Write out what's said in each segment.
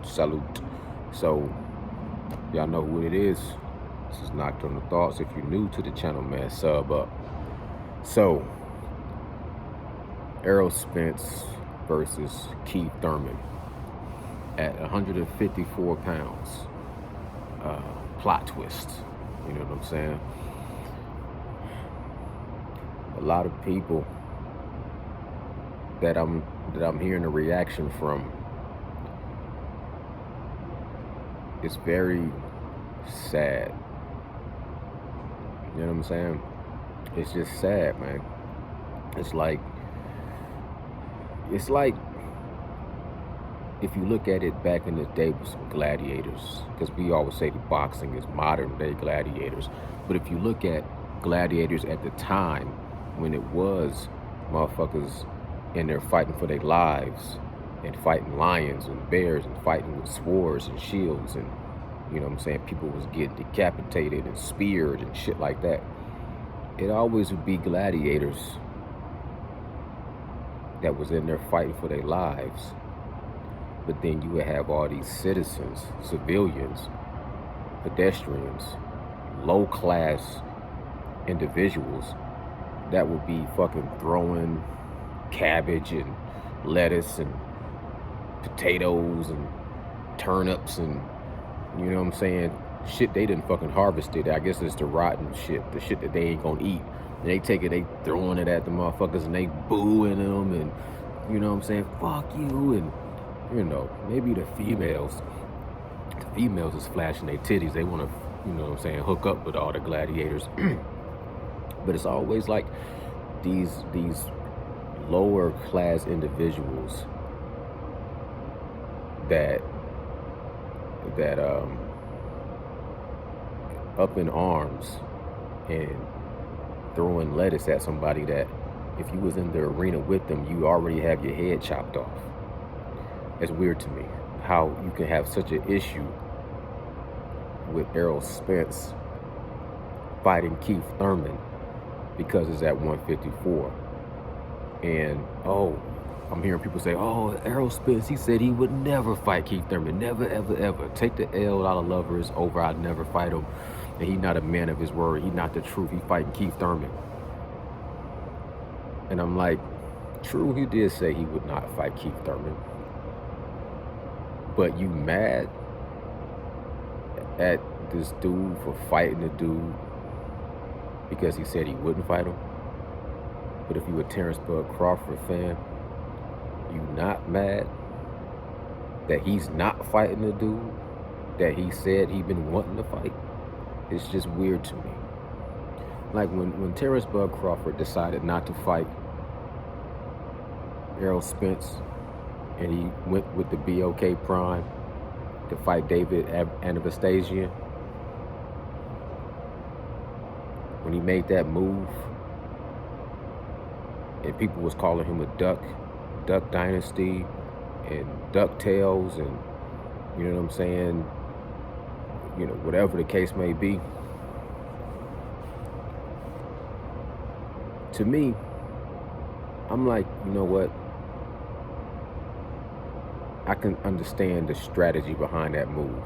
salute. So, y'all know who it is. This is Nocturnal Thoughts. If you're new to the channel, man, sub up. So, Errol Spence versus Keith Thurman at 154 pounds. Plot twist. You know what I'm saying? A lot of people that I'm hearing a reaction from, it's very sad. You know what I'm saying? It's just sad, man. It's like if you look at it back in the day with some gladiators, because we always say the boxing is modern day gladiators, but if you look at gladiators at the time when it was motherfuckers in there fighting for their lives and fighting lions and bears and fighting with swords and shields, and you know what I'm saying, people was getting decapitated and speared and shit like that, it always would be gladiators that was in there fighting for their lives. But then you would have all these citizens, civilians, pedestrians, low-class individuals that would be fucking throwing cabbage and lettuce and potatoes and turnips and, you know what I'm saying, shit they didn't fucking harvested. I guess it's the rotten shit, the shit that they ain't gonna eat. And they take it, they throwing it at the motherfuckers and they booing them and, you know what I'm saying, fuck you. And, you know, maybe the females is flashing their titties. They want to, you know what I'm saying, hook up with all the gladiators. But it's always like these lower class individuals that up in arms and throwing lettuce at somebody that if you was in the arena with them, you already have your head chopped off. It's weird to me how you can have such an issue with Errol Spence fighting Keith Thurman because it's at 154. And, oh, I'm hearing people say, oh, Errol Spence, he said he would never fight Keith Thurman. Never, ever, ever. Take the L out of Lover, it's over. I'd never fight him. And he's not a man of his word. He's not the truth. He fighting Keith Thurman. And I'm like, true, he did say he would not fight Keith Thurman. But you mad at this dude for fighting the dude because he said he wouldn't fight him? But if you a Terrence Bud Crawford fan, you not mad that he's not fighting the dude that he said he been wanting to fight? It's just weird to me. Like when Terrence Bud Crawford decided not to fight Errol Spence, and he went with the BOK Prime to fight David Anavastasian. When he made that move, and people was calling him a Duck Dynasty and DuckTales, and you know what I'm saying, you know, whatever the case may be. To me, I'm like, you know what? I can understand the strategy behind that move.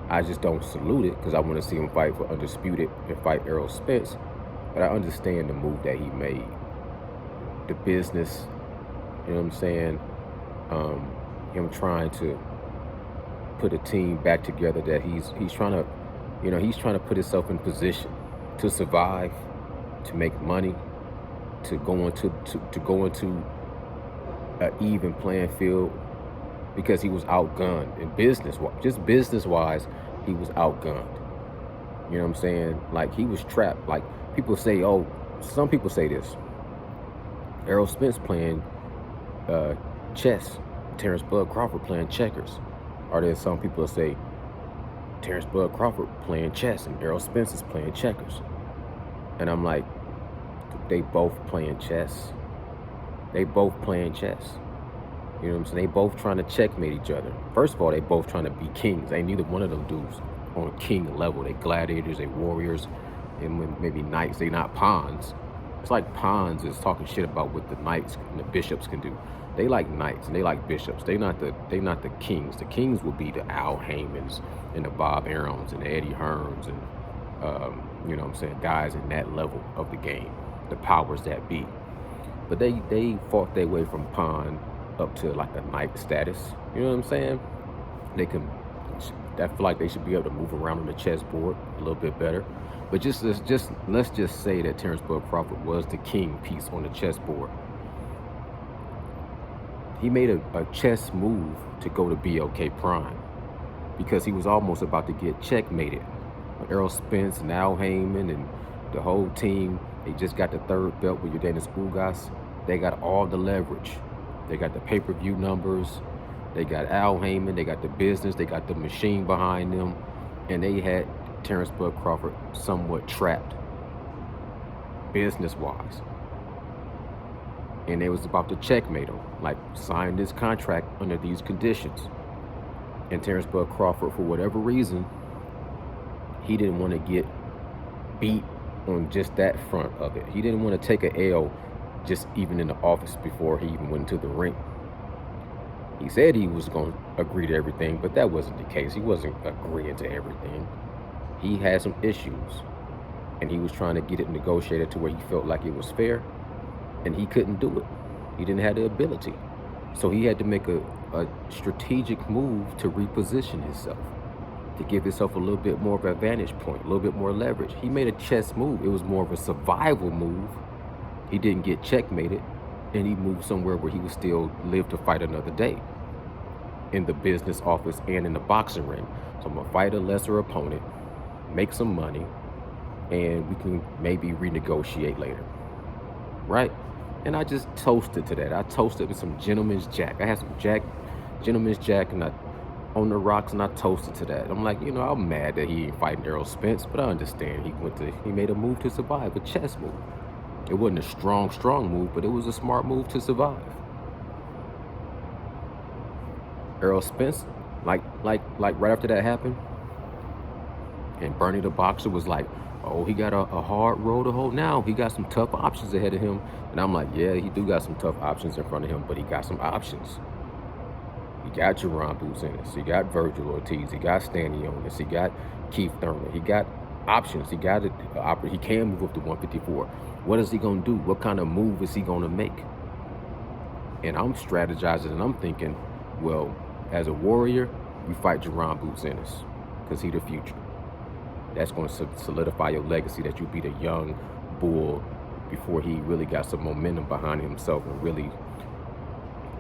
I just don't salute it because I want to see him fight for Undisputed and fight Errol Spence. But I understand the move that he made. The business, you know what I'm saying? Him trying to put a team back together that he's trying to, you know, he's trying to put himself in position to survive, to make money, to go into an even playing field, because he was outgunned in business-wise, he was outgunned. You know what I'm saying? Like, he was trapped. Like, people say, oh, some people say this, Errol Spence playing chess, Terrence Bud Crawford playing checkers. Or then some people say Terrence Bud Crawford playing chess and Errol Spence is playing checkers. And I'm like, they both playing chess. They both playing chess. You know what I'm saying? They both trying to checkmate each other. First of all, they both trying to be kings. Ain't neither one of them dudes on a king level. They gladiators, they warriors, and maybe knights. They not pawns. It's like pawns is talking shit about what the knights and the bishops can do. They like knights and they like bishops. They not the kings. The kings will be the Al Haymans and the Bob Arons and the Eddie Hearns and you know what I'm saying, guys in that level of the game, the powers that be. But they fought their way from pawn up to like a knight status. You know what I'm saying? They can. I feel like they should be able to move around on the chessboard a little bit better. But let's just say that Terrence Bud Crawford was the king piece on the chessboard. He made a chess move to go to BOK Prime because he was almost about to get checkmated. Errol Spence and Al Heyman and the whole team, they just got the third belt with Yordenis Ugas. They got all the leverage. They got the pay-per-view numbers. They got Al Heyman. They got the business. They got the machine behind them. And they had Terrence Bud Crawford somewhat trapped business-wise. And they was about to checkmate him, like sign this contract under these conditions. And Terrence Bud Crawford, for whatever reason, he didn't want to get beat on just that front of it. He didn't want to take an L just even in the office before he even went into the ring. He said he was going to agree to everything, but that wasn't the case. He wasn't agreeing to everything. He had some issues, and he was trying to get it negotiated to where he felt like it was fair, and he couldn't do it. He didn't have the ability. So he had to make a strategic move to reposition himself, to give himself a little bit more of a vantage point, a little bit more leverage. He made a chess move. It was more of a survival move. He didn't get checkmated, and he moved somewhere where he would still live to fight another day in the business office and in the boxing ring. So I'm going to fight a lesser opponent, make some money, and we can maybe renegotiate later, right? And I just toasted to that. I toasted with some Gentleman's Jack. I had some Gentleman's Jack, and I on the rocks, and I toasted to that. I'm like, you know, I'm mad that he ain't fighting Errol Spence, but I understand he made a move to survive, a chess move. It wasn't a strong move, but it was a smart move to survive. Errol Spence, like right after that happened, and Bernie the Boxer was like, oh, he got a hard road to hoe now. He got some tough options ahead of him. And I'm like, yeah, he do got some tough options in front of him, but he got some options. He got Jerron Boots Ennis. He got Virgil Ortiz. He got Stanionis. He got Keith Thurman. He got options. He got it. He can move up to 154. What is he going to do? What kind of move is he going to make? And I'm strategizing, and I'm thinking, well, as a warrior, you fight Jerron Boots Ennis because he the future. That's going to solidify your legacy, that you be the young bull before he really got some momentum behind himself and really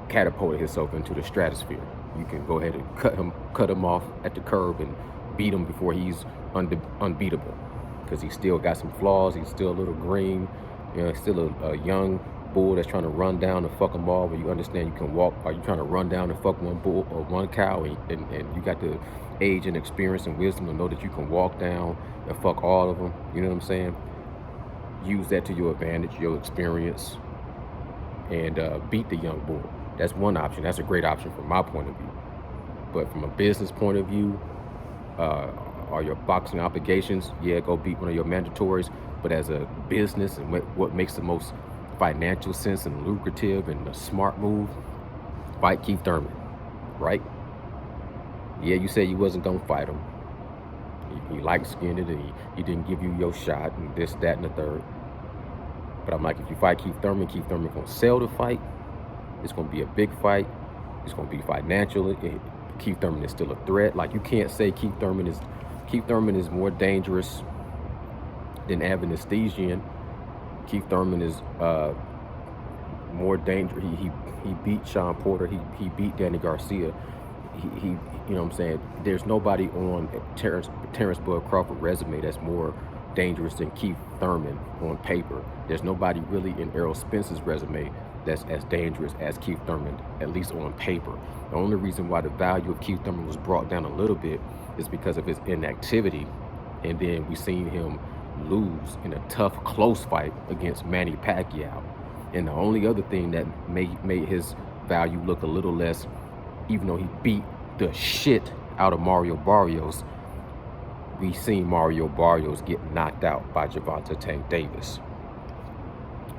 catapulted himself into the stratosphere. You can go ahead and cut him off at the curb and beat him before he's unbeatable, because he still got some flaws. He's still a little green, you know, still a young bull that's trying to run down and fuck them all. But you understand you can walk. Are you trying to run down and fuck one bull or one cow, and you got the age and experience and wisdom to know that you can walk down and fuck all of them? You know what I'm saying? Use that to your advantage, your experience, and beat the young bull. That's one option. That's a great option from my point of view. But from a business point of view, are your boxing obligations, yeah, go beat one of your mandatories. But as a business and what makes the most financial sense and lucrative and a smart move, fight Keith Thurman, right? Yeah, you said you wasn't gonna fight him. You light-skinned it, and he didn't give you your shot, and this, that, and the third. But I'm like, if you fight Keith Thurman gonna sell the fight. It's gonna be a big fight. It's gonna be financial. Keith Thurman is still a threat. Like, you can't say Keith Thurman is more dangerous than Avanestesian. Keith Thurman is more dangerous. He beat Sean Porter. He beat Danny Garcia. He you know what I'm saying? There's nobody on Terrence Bud Crawford resume that's more dangerous than Keith Thurman on paper. There's nobody really in Errol Spence's resume that's as dangerous as Keith Thurman, at least on paper. The only reason why the value of Keith Thurman was brought down a little bit is because of his inactivity, and then we seen him lose in a tough, close fight against Manny Pacquiao. And the only other thing that made his value look a little less, even though he beat the shit out of Mario Barrios, we seen Mario Barrios get knocked out by Gervonta Tank Davis.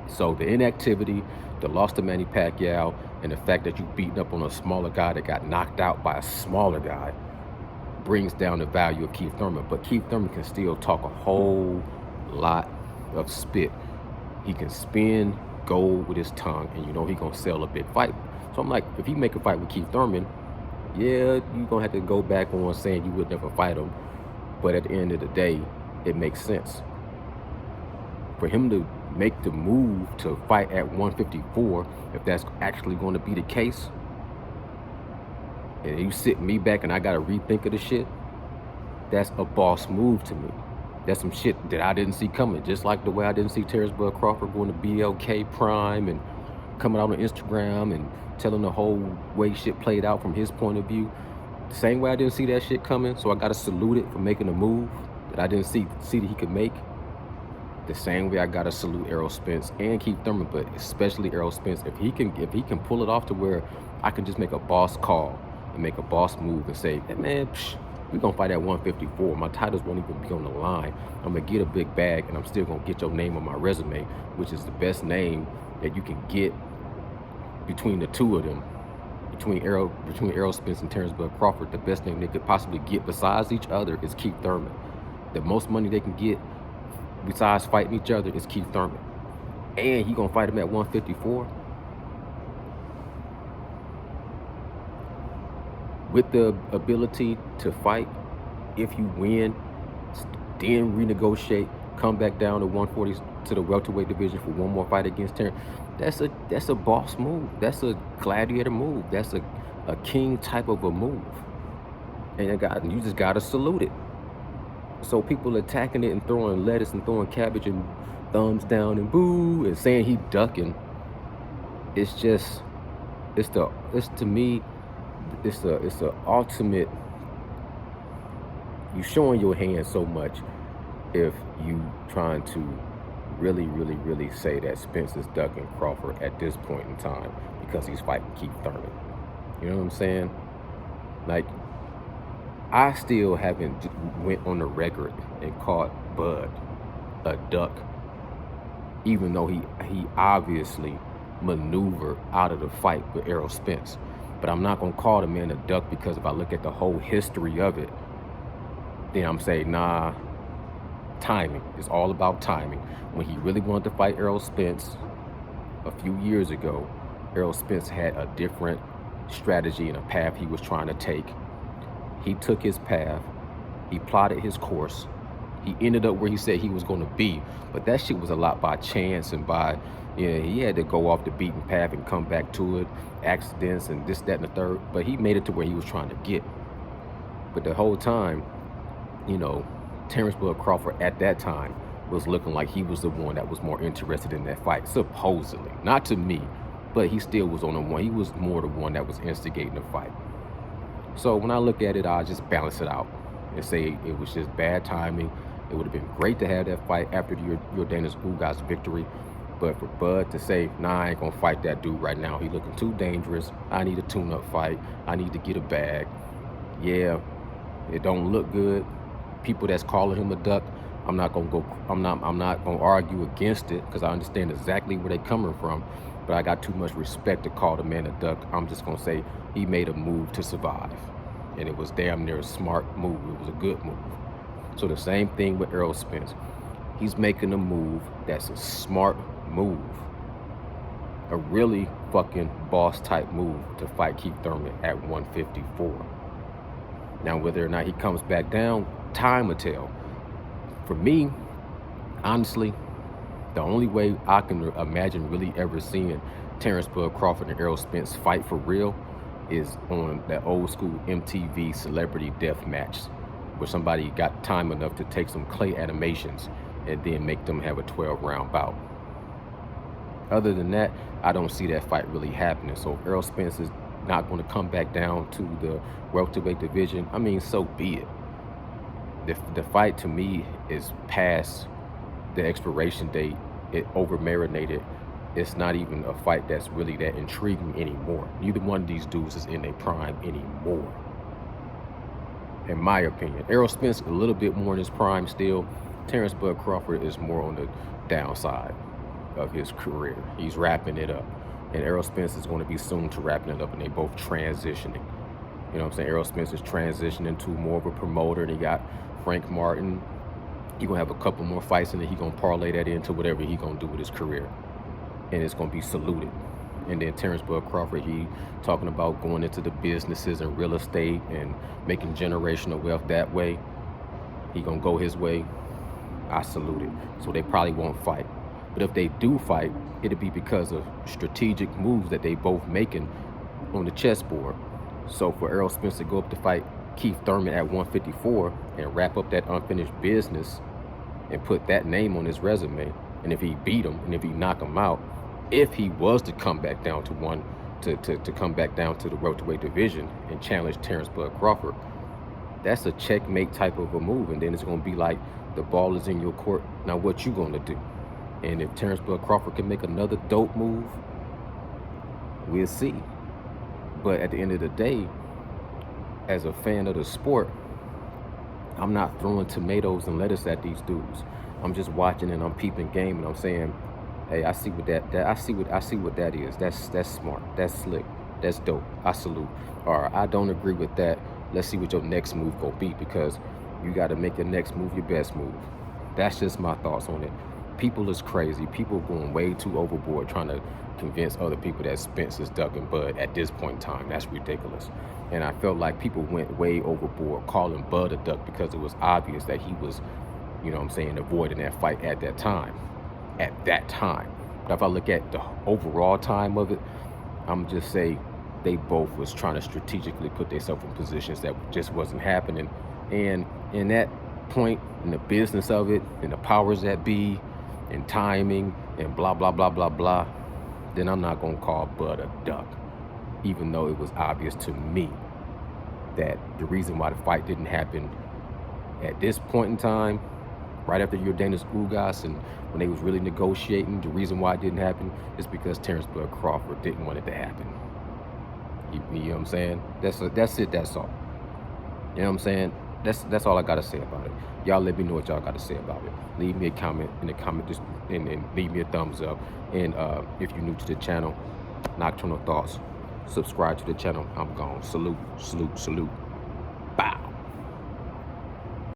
So the inactivity, the loss to Manny Pacquiao, and the fact that you beating up on a smaller guy that got knocked out by a smaller guy brings down the value of Keith Thurman. But Keith Thurman can still talk a whole lot of spit. He can spin gold with his tongue, and you know he gonna sell a big fight. So I'm like, if he make a fight with Keith Thurman, yeah, you gonna have to go back on saying you would never fight him. But at the end of the day, it makes sense. For him to make the move to fight at 154, if that's actually going to be the case, and you sit me back and I gotta rethink of the shit, that's a boss move to me. That's some shit that I didn't see coming. Just like the way I didn't see Terrence Bud Crawford going to BLK Prime and coming out on Instagram and telling the whole way shit played out from his point of view. The same way I didn't see that shit coming, so I gotta salute it for making a move that I didn't see that he could make. The same way I gotta salute Errol Spence and Keith Thurman, but especially Errol Spence. If he can pull it off to where I can just make a boss call and make a boss move and say, hey man, we're gonna fight at 154. My titles won't even be on the line. I'm gonna get a big bag and I'm still gonna get your name on my resume, which is the best name that you can get between the two of them. Between Errol Spence and Terrence Bud Crawford, the best thing they could possibly get besides each other is Keith Thurman. The most money they can get besides fighting each other is Keith Thurman. And he gonna fight him at 154. With the ability to fight, if you win, then renegotiate, come back down to 140 to the welterweight division for one more fight against Terrence. That's a boss move. That's a gladiator move. That's a king type of a move. And you just gotta salute it. So people attacking it and throwing lettuce and throwing cabbage and thumbs down and boo and saying he ducking, it's to me, it's the ultimate. You showing your hand so much if you trying to really say that Spence is ducking Crawford at this point in time because he's fighting Keith Thurman. You know what I'm saying? Like, I still haven't went on the record and called Bud a duck, even though he obviously maneuvered out of the fight with Errol Spence. But I'm not gonna call the man a duck, because if I look at the whole history of it, then I'm saying, nah, timing. It's all about timing. When he really wanted to fight Errol Spence a few years ago, Errol Spence had a different strategy and a path he was trying to take. He took his path, he plotted his course, he ended up where he said he was going to be, but that shit was a lot by chance and by, he had to go off the beaten path and come back to it, accidents and this, that, and the third, but he made it to where he was trying to get. But the whole time, Terrence Bud Crawford at that time was looking like he was the one that was more interested in that fight, supposedly. Not to me, but he still was on the one. He was more the one that was instigating the fight. So when I look at it, I just balance it out and say it was just bad timing. It would have been great to have that fight after Yordenis Ugas victory. But for Bud to say, nah, I ain't gonna fight that dude right now. He looking too dangerous. I need a tune-up fight. I need to get a bag. Yeah, it don't look good. People that's calling him a duck, I'm not gonna argue against it, because I understand exactly where they're coming from. But I got too much respect to call the man a duck. I'm just gonna say he made a move to survive, and it was damn near a smart move. It was a good move. So the same thing with Errol Spence. He's making a move that's a smart move, a really fucking boss type move to fight Keith Thurman at 154. Now, whether or not he comes back down, time will tell. For me, honestly, the only way I can imagine really ever seeing Terrence Bud Crawford and Errol Spence fight for real is on that old school MTV celebrity death match, where somebody got time enough to take some clay animations and then make them have a 12-round bout. Other than that, I don't see that fight really happening. So if Errol Spence is not going to come back down to the welterweight division, I mean, so be it. The fight to me is past the expiration date. It over-marinated. It's not even a fight that's really that intriguing anymore. Neither one of these dudes is in their prime anymore, in my opinion. Errol Spence a little bit more in his prime still. Terrence Bud Crawford is more on the downside of his career. He's wrapping it up. And Errol Spence is going to be soon to wrapping it up, and they both transitioning. You know what I'm saying? Errol Spence is transitioning to more of a promoter, and he got Frank Martin. He gonna have a couple more fights, and then he gonna parlay that into whatever he gonna do with his career, and it's gonna be saluted. And then Terrence Bud Crawford, he talking about going into the businesses and real estate and making generational wealth that way. He gonna go his way. I salute it. So they probably won't fight. But if they do fight, it'll be because of strategic moves that they both making on the chessboard. So for Errol Spence to go up to fight Keith Thurman at 154 and wrap up that unfinished business and put that name on his resume, and if he beat him and if he knock him out, if he was to come back down to come back down to the welterweight division and challenge Terrence Bud Crawford, that's a checkmate type of a move. And then it's going to be like, the ball is in your court. Now what you going to do? And if Terrence Bud Crawford can make another dope move, we'll see. But at the end of the day, as a fan of the sport, I'm not throwing tomatoes and lettuce at these dudes. I'm just watching and I'm peeping game, and I'm saying, hey, I see what I see what that is. That's smart. That's slick. That's dope. I salute. Or I don't agree with that. Let's see what your next move gonna be, because you got to make your next move your best move. That's just my thoughts on it. People is crazy. People going way too overboard trying to convince other people that Spence is ducking Bud at this point in time. That's ridiculous. And I felt like people went way overboard calling Bud a duck because it was obvious that he was, you know what I'm saying, avoiding that fight at that time. At that time. But if I look at the overall time of it, I'm just say they both was trying to strategically put themselves in positions that just wasn't happening. And in that point, in the business of it, and the powers that be, and timing, and blah, blah, blah, blah, blah, then I'm not going to call Bud a duck, even though it was obvious to me that the reason why the fight didn't happen at this point in time, right after Yordenis Ugas, and when they was really negotiating, the reason why it didn't happen is because Terrence Bud Crawford didn't want it to happen. You know what I'm saying? That's it. That's all. You know what I'm saying? That's all I gotta say about it. Y'all let me know what y'all gotta say about it. Leave me a comment in the comment, and leave me a thumbs up. And if you're new to the channel, Nocturnal Thoughts, subscribe to the channel. I'm gone. Salute, salute, salute. Bow.